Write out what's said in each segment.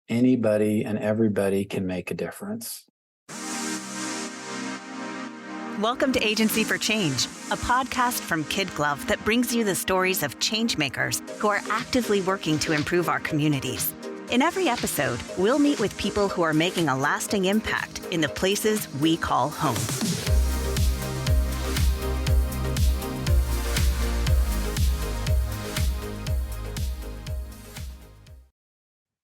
anybody and everybody can make a difference. Welcome to Agency for Change, a podcast from KidGlov that brings you the stories of change makers who are actively working to improve our communities. In every episode, we'll meet with people who are making a lasting impact in the places we call home.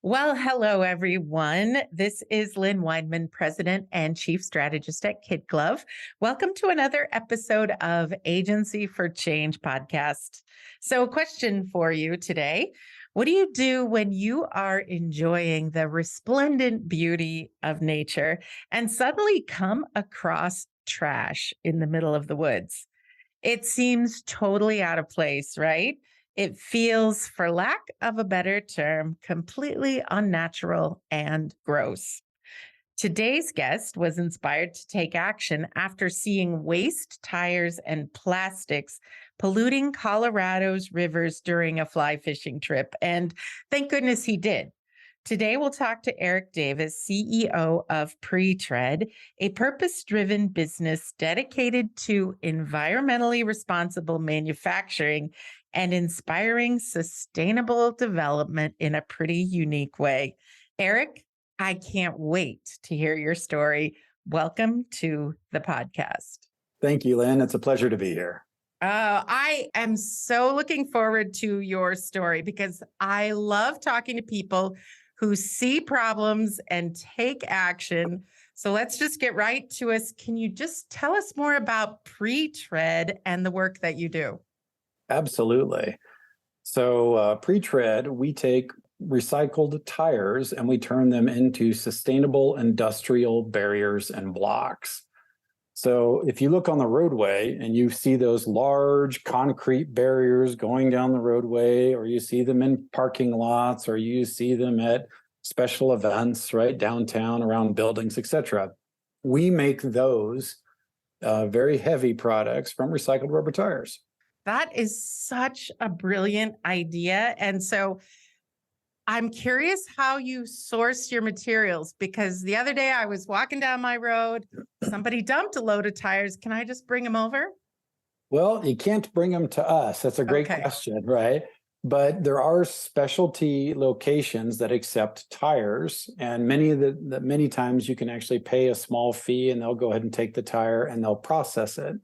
Well, hello, everyone. This is Lynn Weinman, President and Chief Strategist at KidGlov. Welcome to another episode of Agency for Change podcast. So, question for you today. What do you do when you are enjoying the resplendent beauty of nature and suddenly come across trash in the middle of the woods? It seems totally out of place, right? It feels, for lack of a better term, completely unnatural and gross. Today's guest was inspired to take action after seeing waste tires and plastics polluting Colorado's rivers during a fly fishing trip. And thank goodness he did. Today, we'll talk to Eric Davis, CEO of Pretred, a purpose-driven business dedicated to environmentally responsible manufacturing and inspiring sustainable development in a pretty unique way. Eric, I can't wait to hear your story. Welcome to the podcast. Thank you, Lynn. It's a pleasure to be here. I am so looking forward to your story because I love talking to people who see problems and take action. So let's just get right to us. Can you just tell us more about Pretred and the work that you do? Absolutely. So Pretred, we take recycled tires and we turn them into sustainable industrial barriers and blocks. So if you look on the roadway and you see those large concrete barriers going down the roadway, or you see them in parking lots, or you see them at special events, right, downtown around buildings, etc., we make those very heavy products from recycled rubber tires. That is such a brilliant idea. And so I'm curious how you source your materials, because the other day I was walking down my road, somebody dumped a load of tires. Can I just bring them over? Well, you can't bring them to us. That's a great question, right? But there are specialty locations that accept tires, and many times you can actually pay a small fee and they'll go ahead and take the tire and they'll process it.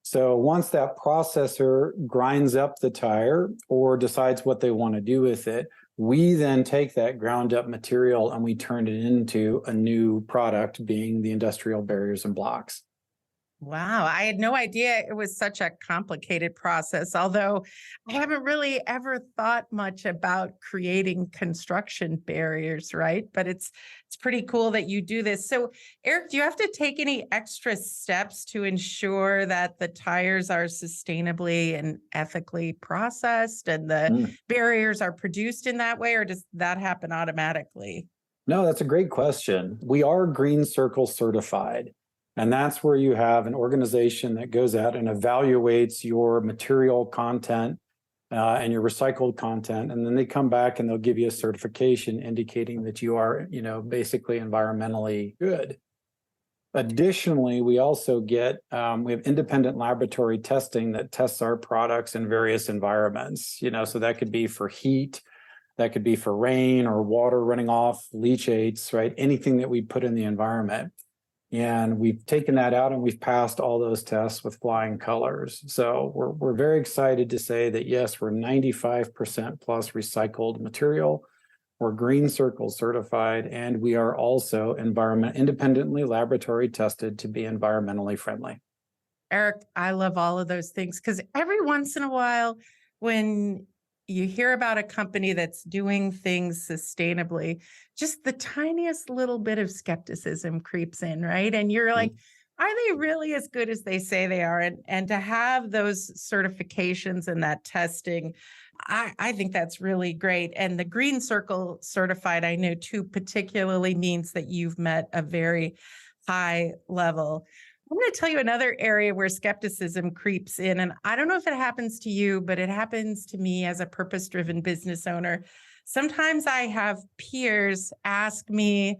So once that processor grinds up the tire or decides what they want to do with it, we then take that ground up material and we turn it into a new product, being the industrial barriers and blocks. Wow, I had no idea it was such a complicated process, although I haven't really ever thought much about creating construction barriers, right? But it's pretty cool that you do this. So, Eric, do you have to take any extra steps to ensure that the tires are sustainably and ethically processed and the barriers are produced in that way, or does that happen automatically? No, that's a great question. We are GreenCircle certified. And that's where you have an organization that goes out and evaluates your material content and your recycled content. And then they come back and they'll give you a certification indicating that you are, basically environmentally good. Additionally, we also get, we have independent laboratory testing that tests our products in various environments, so that could be for heat, that could be for rain or water running off, leachates, right? Anything that we put in the environment. And we've taken that out and we've passed all those tests with flying colors. So we're very excited to say that, yes, we're 95% plus recycled material. We're GreenCircle certified, and we are also independently laboratory tested to be environmentally friendly. Eric, I love all of those things because every once in a while, when you hear about a company that's doing things sustainably, just the tiniest little bit of skepticism creeps in, right? And you're like, are they really as good as they say they are? And to have those certifications and that testing, I think that's really great. And the GreenCircle certified, I know too, particularly means that you've met a very high level. I'm going to tell you another area where skepticism creeps in. And I don't know if it happens to you, but it happens to me as a purpose-driven business owner. sometimes I have peers ask me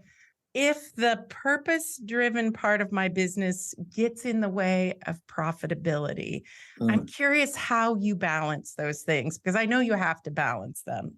if the purpose-driven part of my business gets in the way of profitability. I'm curious how you balance those things, because I know you have to balance them.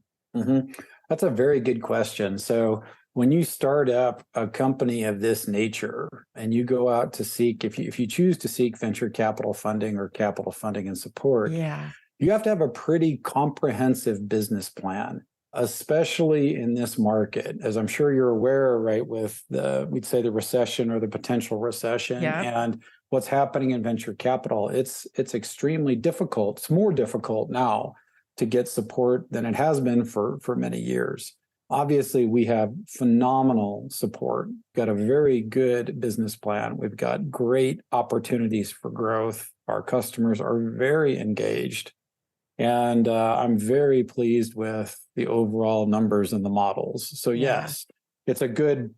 That's a very good question. So when you start up a company of this nature and you go out to seek, if you choose to seek venture capital funding or capital funding and support, you have to have a pretty comprehensive business plan, especially in this market, as I'm sure you're aware, right, with we'd say the recession or the potential recession and what's happening in venture capital. It's extremely difficult. It's more difficult now to get support than it has been for many years. Obviously, we have phenomenal support, got a very good business plan. We've got great opportunities for growth. Our customers are very engaged. And I'm very pleased with the overall numbers and the models. So yes, it's a good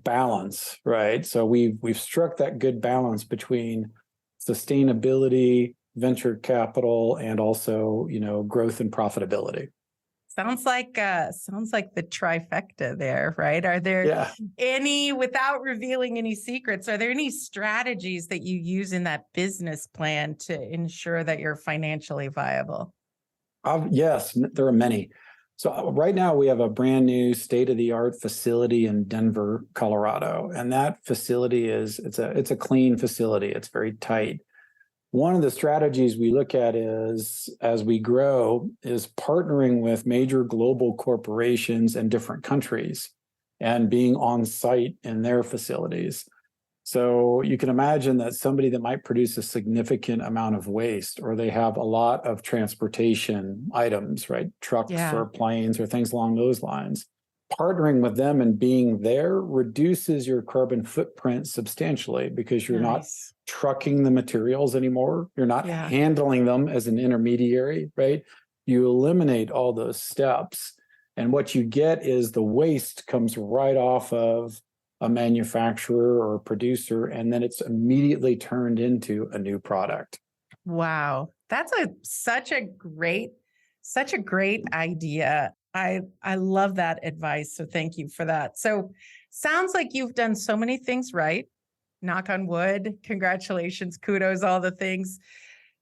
balance, right? So we've struck that good balance between sustainability, venture capital, and also, growth and profitability. Sounds like the trifecta there, right? Are there any, without revealing any secrets, are there any strategies that you use in that business plan to ensure that you're financially viable? Yes, there are many. So right now we have a brand new state-of-the-art facility in Denver, Colorado, and that facility it's a clean facility. It's very tight. One of the strategies we look at is, as we grow, is partnering with major global corporations in different countries and being on site in their facilities. So you can imagine that somebody that might produce a significant amount of waste, or they have a lot of transportation items, right? Trucks or planes or things along those lines. Partnering with them and being there reduces your carbon footprint substantially, because you're not trucking the materials anymore. You're not handling them as an intermediary, right? You eliminate all those steps. And what you get is the waste comes right off of a manufacturer or a producer, and then it's immediately turned into a new product. Wow. That's such a great idea. I love that advice. So thank you for that. So sounds like you've done so many things right. Knock on wood. Congratulations. Kudos, all the things.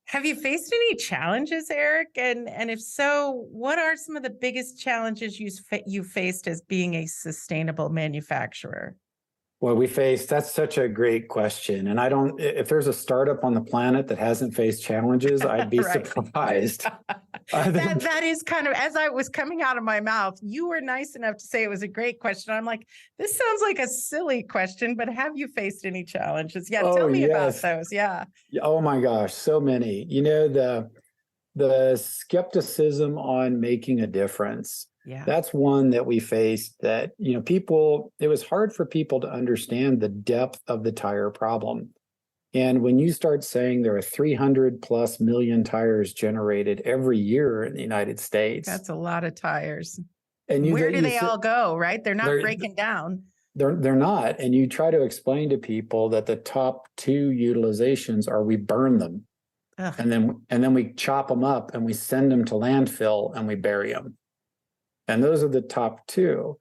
Have you faced any challenges, Eric? And if so, what are some of the biggest challenges you faced as being a sustainable manufacturer? Well, that's such a great question. And if there's a startup on the planet that hasn't faced challenges, I'd be surprised. That is kind of, as I was coming out of my mouth, you were nice enough to say it was a great question. I'm like, this sounds like a silly question, but have you faced any challenges? Yeah, tell me about those. Yeah. Oh my gosh, so many. The skepticism on making a difference. That's one that we faced, that, it was hard for people to understand the depth of the tire problem. And when you start saying there are 300 plus million tires generated every year in the United States. That's a lot of tires. And where do they all go, right? They're not breaking down. They're not. And you try to explain to people that the top two utilizations are we burn them. And then we chop them up and we send them to landfill and we bury them. And those are the top two.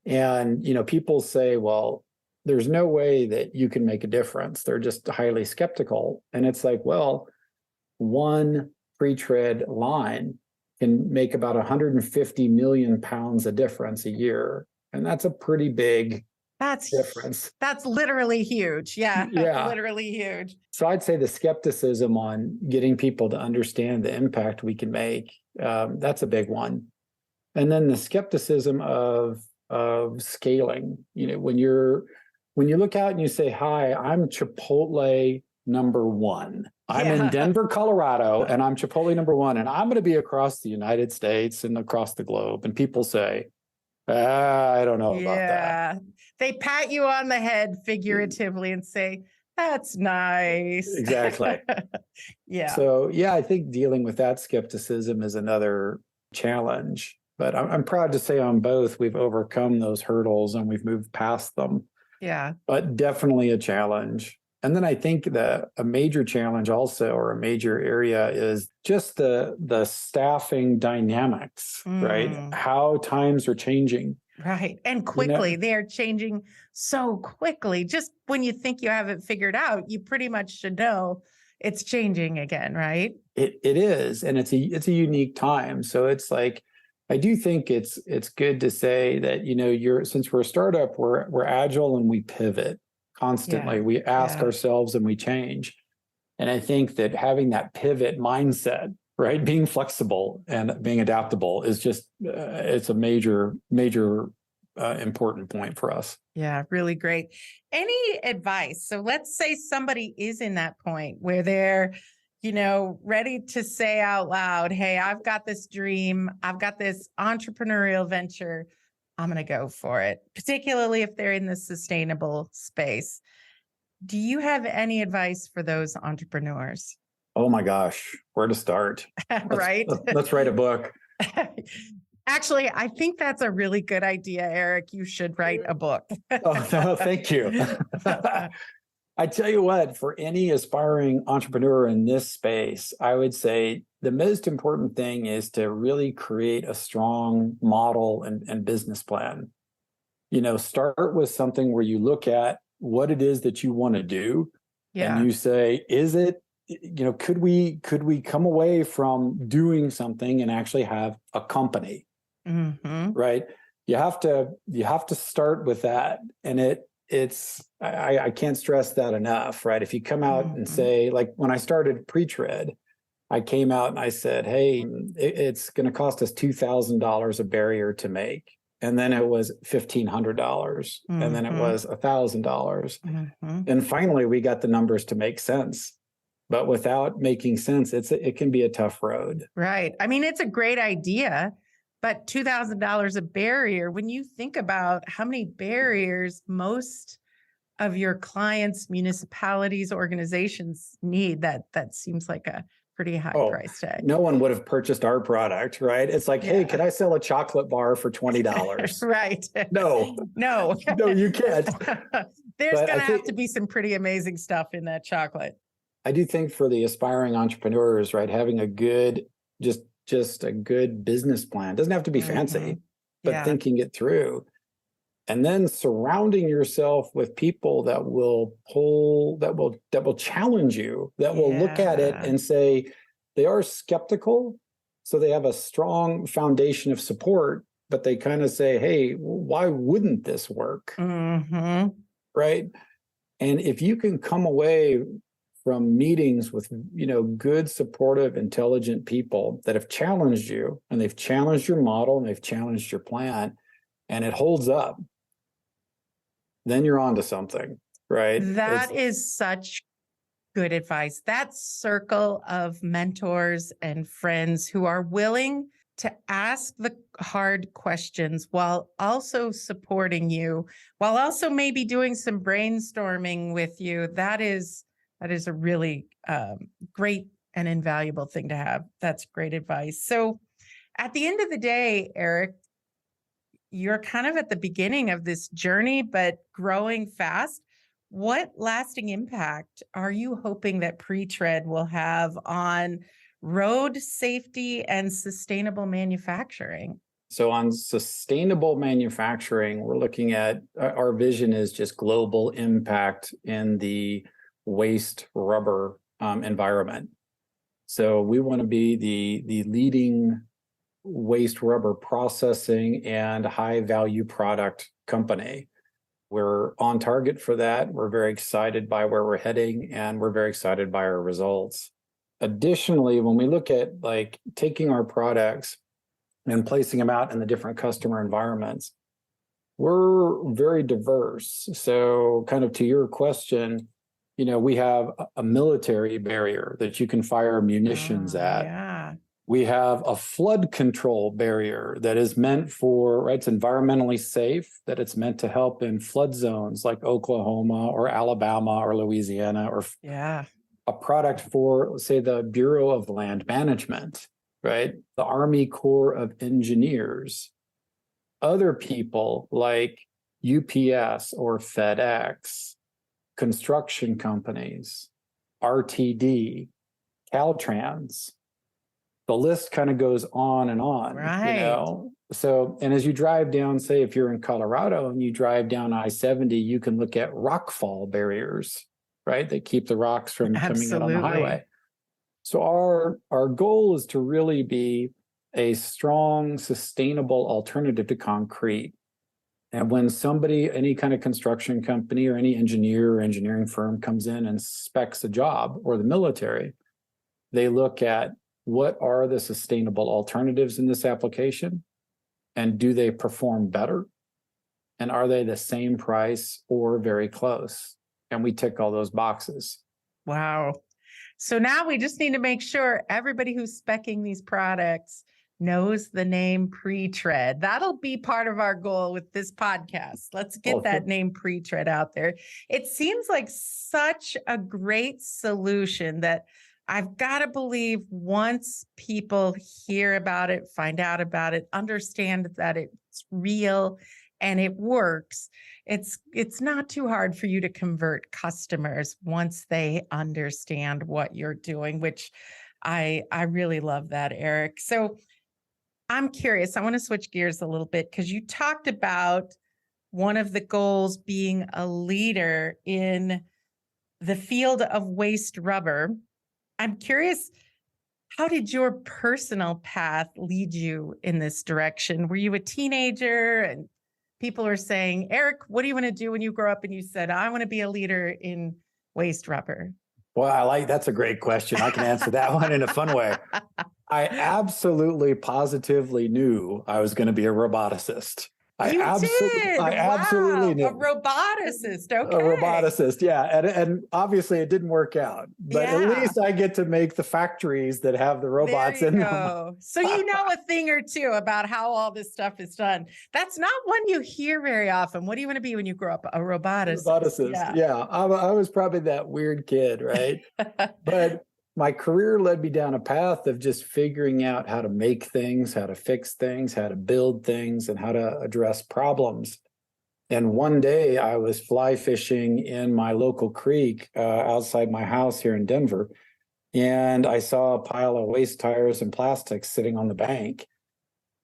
And, people say, well, there's no way that you can make a difference. They're just highly skeptical. And it's like, well, one pre-tread line can make about 150 million pounds of difference a year. And that's a pretty big difference. That's literally huge. Yeah. Literally huge. So I'd say the skepticism on getting people to understand the impact we can make, that's a big one. And then the skepticism of scaling. When you look out and you say, hi, I'm Chipotle number one. I'm in Denver, Colorado, and I'm Chipotle number one, and I'm going to be across the United States and across the globe. And people say, I don't know about that. They pat you on the head figuratively and say, that's nice. Exactly. So, I think dealing with that skepticism is another challenge. But I'm proud to say on both, we've overcome those hurdles and we've moved past them. Yeah. But definitely a challenge. And then I think a major challenge also, or a major area, is just the staffing dynamics, right? How times are changing. Right. And quickly, they're changing so quickly. Just when you think you have it figured out, you pretty much should know it's changing again, right? It is, and it's a unique time. So it's like, I do think it's good to say that, since we're a startup, we're agile and we pivot constantly. Yeah. We ask ourselves and we change. And I think that having that pivot mindset, right, being flexible and being adaptable is just it's a major important point for us. Yeah, really great. Any advice? So let's say somebody is in that point where they're, ready to say out loud, hey, I've got this dream. I've got this entrepreneurial venture. I'm going to go for it, particularly if they're in the sustainable space. Do you have any advice for those entrepreneurs? Oh my gosh, where to start? Right? Let's write a book. Actually, I think that's a really good idea, Eric. You should write a book. Oh, no, thank you. I tell you what, for any aspiring entrepreneur in this space, I would say the most important thing is to really create a strong model and business plan. Start with something where you look at what it is that you want to do. Yeah. And you say, is it, could we come away from doing something and actually have a company? Mm-hmm. Right? You have to start with that. And I can't stress that enough, right? If you come out and say, like when I started Pretred, I came out and I said, hey, it's going to cost us $2,000 a barrier to make. And then it was $1,500. And then it was $1,000. And finally, we got the numbers to make sense. But without making sense, it can be a tough road. Right. I mean, it's a great idea, but $2,000 a barrier, when you think about how many barriers most of your clients, municipalities, organizations need, that seems like a pretty high price tag. No one would have purchased our product, right? It's like, hey, can I sell a chocolate bar for $20? Right. No, you can't. There's going to have to be some pretty amazing stuff in that chocolate. I do think for the aspiring entrepreneurs, right, having a good, just a good business plan, doesn't have to be fancy, but thinking it through. And then surrounding yourself with people that will challenge you, that will look at it and say, they are skeptical. So they have a strong foundation of support, but they kind of say, hey, why wouldn't this work? Right. And if you can come away from meetings with, good, supportive, intelligent people that have challenged you, and they've challenged your model and they've challenged your plan, and it holds up, then you're on to something, right? That is such good advice. That circle of mentors and friends who are willing to ask the hard questions while also supporting you, while also maybe doing some brainstorming with you. That is a really great and invaluable thing to have. That's great advice. So at the end of the day, Eric, you're kind of at the beginning of this journey, but growing fast. What lasting impact are you hoping that Pretred will have on road safety and sustainable manufacturing? So on sustainable manufacturing, we're looking at, our vision is just global impact in the waste rubber environment. So we want to be the leading waste rubber processing and high value product company. We're on target for that. We're very excited by where we're heading, and we're very excited by our results. Additionally, when we look at like taking our products and placing them out in the different customer environments, we're very diverse. So kind of to your question, we have a military barrier that you can fire munitions at. Yeah. We have a flood control barrier that is meant for, right, it's environmentally safe, that it's meant to help in flood zones like Oklahoma or Alabama or Louisiana, or a product for, say, the Bureau of Land Management, right? The Army Corps of Engineers, other people like UPS or FedEx, construction companies, RTD, Caltrans. The list kind of goes on and on, Right. So, and as you drive down, say, if you're in Colorado and you drive down I-70, you can look at rockfall barriers, right? That keep the rocks from coming out on the Absolutely. highway. So our goal is to really be a strong, sustainable alternative to concrete. And when any kind of construction company or any engineer or engineering firm comes in and specs a job, or the military, they look at what are the sustainable alternatives in this application, and do they perform better? And are they the same price or very close? And we tick all those boxes. Wow. So now we just need to make sure everybody who's speccing these products knows the name Pretred. That'll be part of our goal with this podcast. Let's get that name Pretred out there. It seems like such a great solution that I've got to believe once people hear about it, find out about it, understand that it's real and it works, it's not too hard for you to convert customers once they understand what you're doing, which I really love that, Eric. So I'm curious, I want to switch gears a little bit because you talked about one of the goals being a leader in the field of waste rubber. I'm curious, how did your personal path lead you in this direction? Were you a teenager and people are saying, Eric, what do you want to do when you grow up? And you said, I want to be a leader in waste rubber. Well, that's a great question. I can answer that one in a fun way. I absolutely, positively knew I was going to be a roboticist. I absolutely knew. A roboticist. Okay. A roboticist, yeah. And obviously it didn't work out. But at least I get to make the factories that have the robots in them. So you know a thing or two about how all this stuff is done. That's not one you hear very often. What do you want to be when you grow up? A roboticist. Roboticist, yeah. I was probably that weird kid, right? But my career led me down a path of just figuring out how to make things, how to fix things, how to build things, and how to address problems. And one day I was fly fishing in my local creek outside my house here in Denver, and I saw a pile of waste tires and plastics sitting on the bank.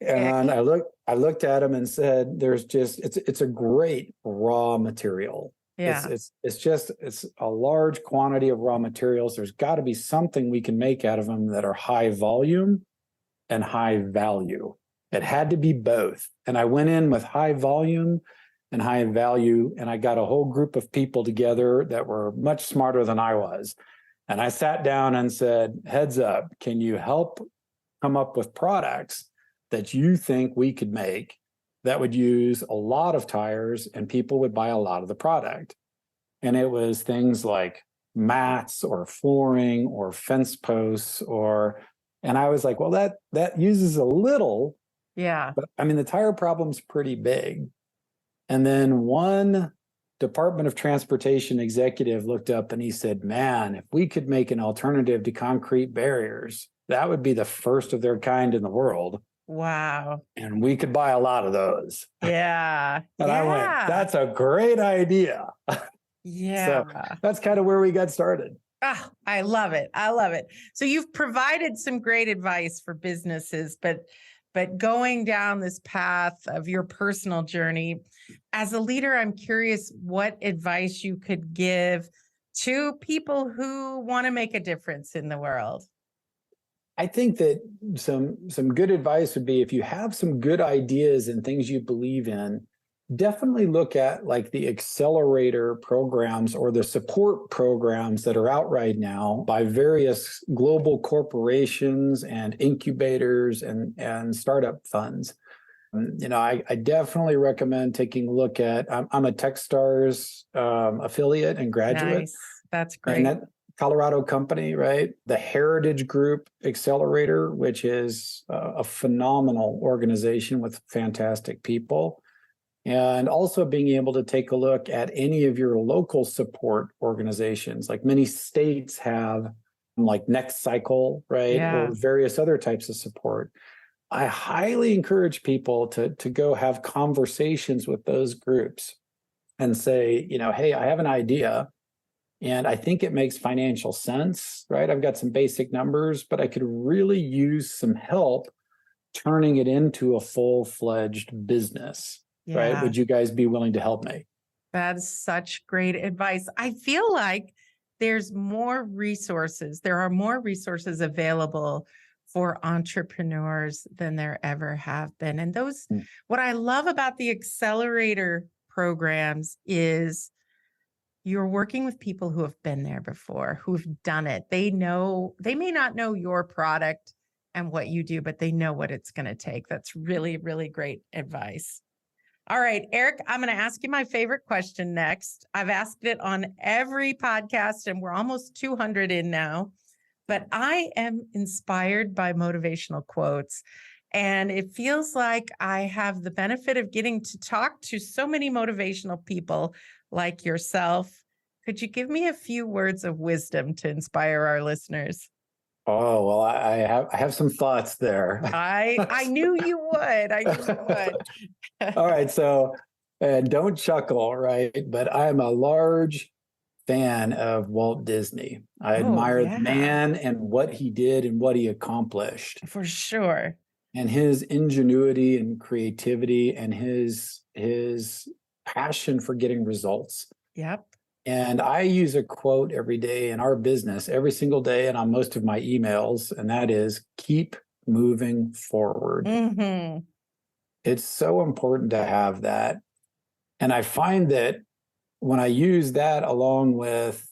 And I looked at them and said, it's a great raw material. Yeah. It's a large quantity of raw materials. There's got to be something we can make out of them that are high volume and high value. It had to be both. And I went in with high volume and high value, and I got a whole group of people together that were much smarter than I was. And I sat down and said, heads up, can you help come up with products that you think we could make that would use a lot of tires and people would buy a lot of the product? And it was things like mats or flooring or fence posts and I was like, well, that uses a little. Yeah. But I mean, the tire problem's pretty big. And then one Department of Transportation executive looked up and he said, man, if we could make an alternative to concrete barriers, that would be the first of their kind in the world. Wow. And we could buy a lot of those. Yeah. And I went, that's a great idea. Yeah. So that's kind of where we got started. Oh, I love it. I love it. So you've provided some great advice for businesses, but going down this path of your personal journey, as a leader, I'm curious what advice you could give to people who want to make a difference in the world. I think that some good advice would be, if you have some good ideas and things you believe in, definitely look at like the accelerator programs or the support programs that are out right now by various global corporations and incubators and startup funds. I definitely recommend taking a look at, I'm a Techstars affiliate and graduate. Nice. That's great. And that Colorado company, right? The Heritage Group Accelerator, which is a phenomenal organization with fantastic people. And also being able to take a look at any of your local support organizations, like many states have, like Next Cycle, right? Yeah. Or various other types of support. I highly encourage people to go have conversations with those groups and say, hey, I have an idea. And I think it makes financial sense, right? I've got some basic numbers, but I could really use some help turning it into a full-fledged business, right? Yeah, Would you guys be willing to help me? that's such great advice. I feel like there's more resources. There are more resources available for entrepreneurs than there ever have been. And those, Mm. what I love about the accelerator programs is you're working with people who have been there before, who've done it. They know, they may not know your product and what you do, but they know what it's going to take. That's really, really great advice. All right, Eric, I'm going to ask you my favorite question next. I've asked it on every podcast and we're almost 200 in now, but I am inspired by motivational quotes. And it feels like I have the benefit of getting to talk to so many motivational people like yourself. Could you give me a few words of wisdom to inspire our listeners? Oh, well, I have some thoughts there. I knew you would. I knew you would. All right, so don't chuckle, right? But I'm a large fan of Walt Disney. I Oh, admire the yeah, man and what he did and what he accomplished, for sure. and his ingenuity and creativity and his passion for getting results. Yep. And I use a quote every day in our business, every single day, and on most of my emails, and that is keep moving forward. Mm-hmm. It's so important to have that. And I find that when I use that along with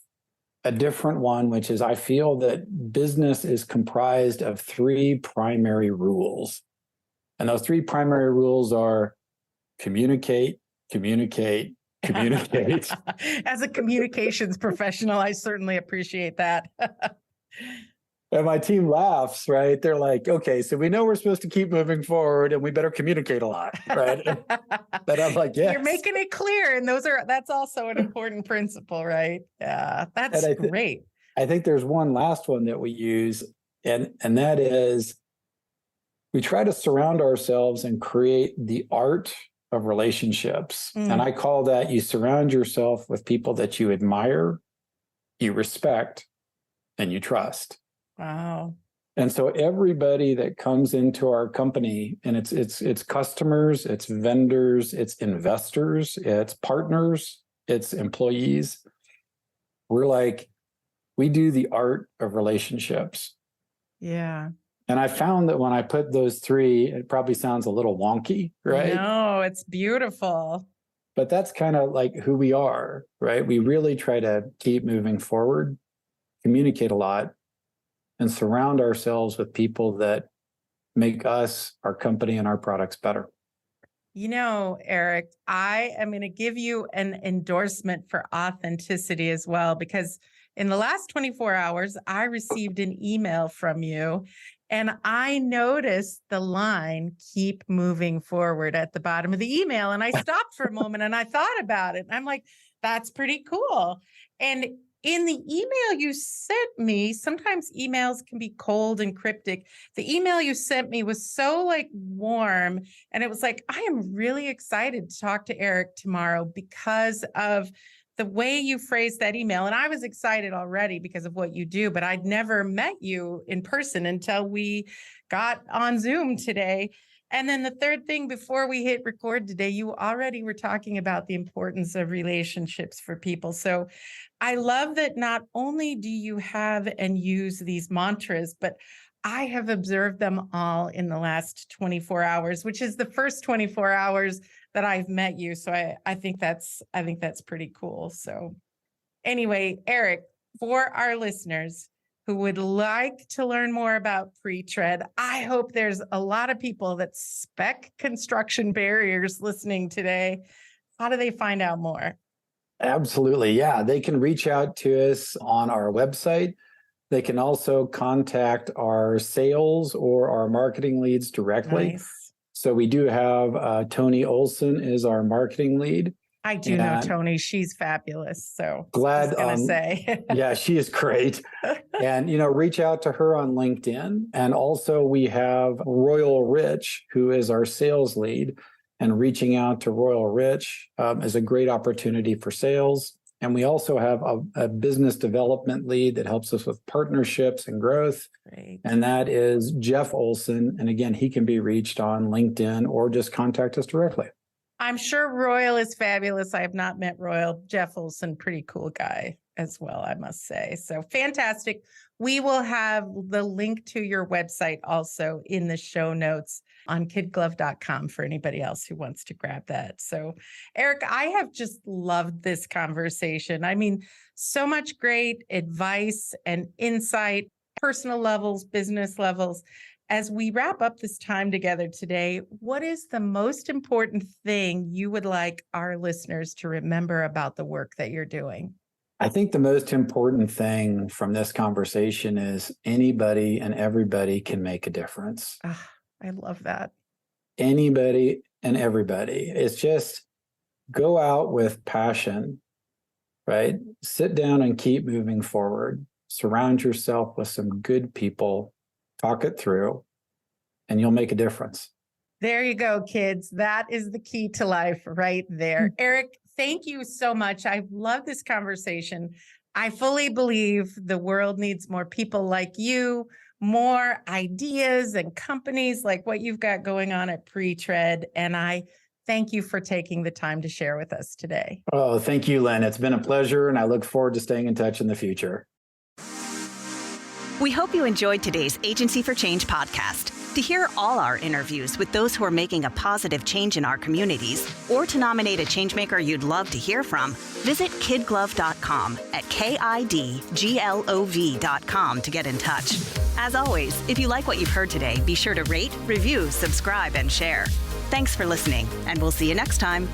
a different one, which is I feel that business is comprised of three primary rules. And those three primary rules are communicate, communicate, communicate. As a communications professional, I certainly appreciate that. And my team laughs, right? They're like, okay, so we know we're supposed to keep moving forward and we better communicate a lot, right? But I'm like, yes. You're making it clear. And that's also an important principle, right? Yeah, that's great. I think there's one last one that we use, and that is we try to surround ourselves and create the art of relationships. And I call that you surround yourself with people that you admire, you respect, and you trust. Wow. And so everybody that comes into our company, and it's customers, it's vendors, it's investors, it's partners, it's employees. We do the art of relationships. Yeah. And I found that when I put those three, it probably sounds a little wonky, right? No, it's beautiful. But that's kind of like who we are, right? We really try to keep moving forward, communicate a lot, and surround ourselves with people that make us, our company, and our products better. You know, Eric, I am going to give you an endorsement for authenticity as well, because in the last 24 hours, I received an email from you and I noticed the line, keep moving forward at the bottom of the email. And I stopped for a moment and I thought about it. And I'm like, that's pretty cool. And in the email you sent me, sometimes emails can be cold and cryptic. The email you sent me was so warm. And it was like, I am really excited to talk to Eric tomorrow because of the way you phrased that email. And I was excited already because of what you do, but I'd never met you in person until we got on Zoom today. And then the third thing, before we hit record today, you already were talking about the importance of relationships for people. So I love that not only do you have and use these mantras, but I have observed them all in the last 24 hours, which is the first 24 hours that I've met you. So I think that's pretty cool. So anyway, Eric, for our listeners who would like to learn more about Pretred, I hope there's a lot of people that spec construction barriers listening today. How do they find out more? Absolutely. Yeah. They can reach out to us on our website. They can also contact our sales or our marketing leads directly. Nice. So we do have Tony Olson is our marketing lead. I do know Tony. She's fabulous. So glad I was gonna say. Yeah, she is great. And, reach out to her on LinkedIn. And also we have Royal Rich, who is our sales lead. And reaching out to Royal Rich is a great opportunity for sales. And we also have a business development lead that helps us with partnerships and growth. Great. And that is Jeff Olson. And again, he can be reached on LinkedIn or just contact us directly. I'm sure Royal is fabulous. I have not met Royal. Jeff Olson, pretty cool guy as well, I must say. So fantastic. We will have the link to your website also in the show notes on KidGlov.com for anybody else who wants to grab that. So, Eric, I have just loved this conversation. I mean, so much great advice and insight, personal levels, business levels. As we wrap up this time together today, what is the most important thing you would like our listeners to remember about the work that you're doing? I think the most important thing from this conversation is anybody and everybody can make a difference. I love that. Anybody and everybody. It's just go out with passion, right? Sit down and keep moving forward. Surround yourself with some good people. Talk it through, and you'll make a difference. There you go, kids. That is the key to life right there. Eric, thank you so much. I've loved this conversation. I fully believe the world needs more people like you, more ideas and companies like what you've got going on at Pretred. And I thank you for taking the time to share with us today. Oh, thank you, Lynn. It's been a pleasure, and I look forward to staying in touch in the future. We hope you enjoyed today's Agency for Change podcast. To hear all our interviews with those who are making a positive change in our communities, or to nominate a changemaker you'd love to hear from, visit KidGlov.com at KidGlov.com to get in touch. As always, if you like what you've heard today, be sure to rate, review, subscribe, and share. Thanks for listening, and we'll see you next time.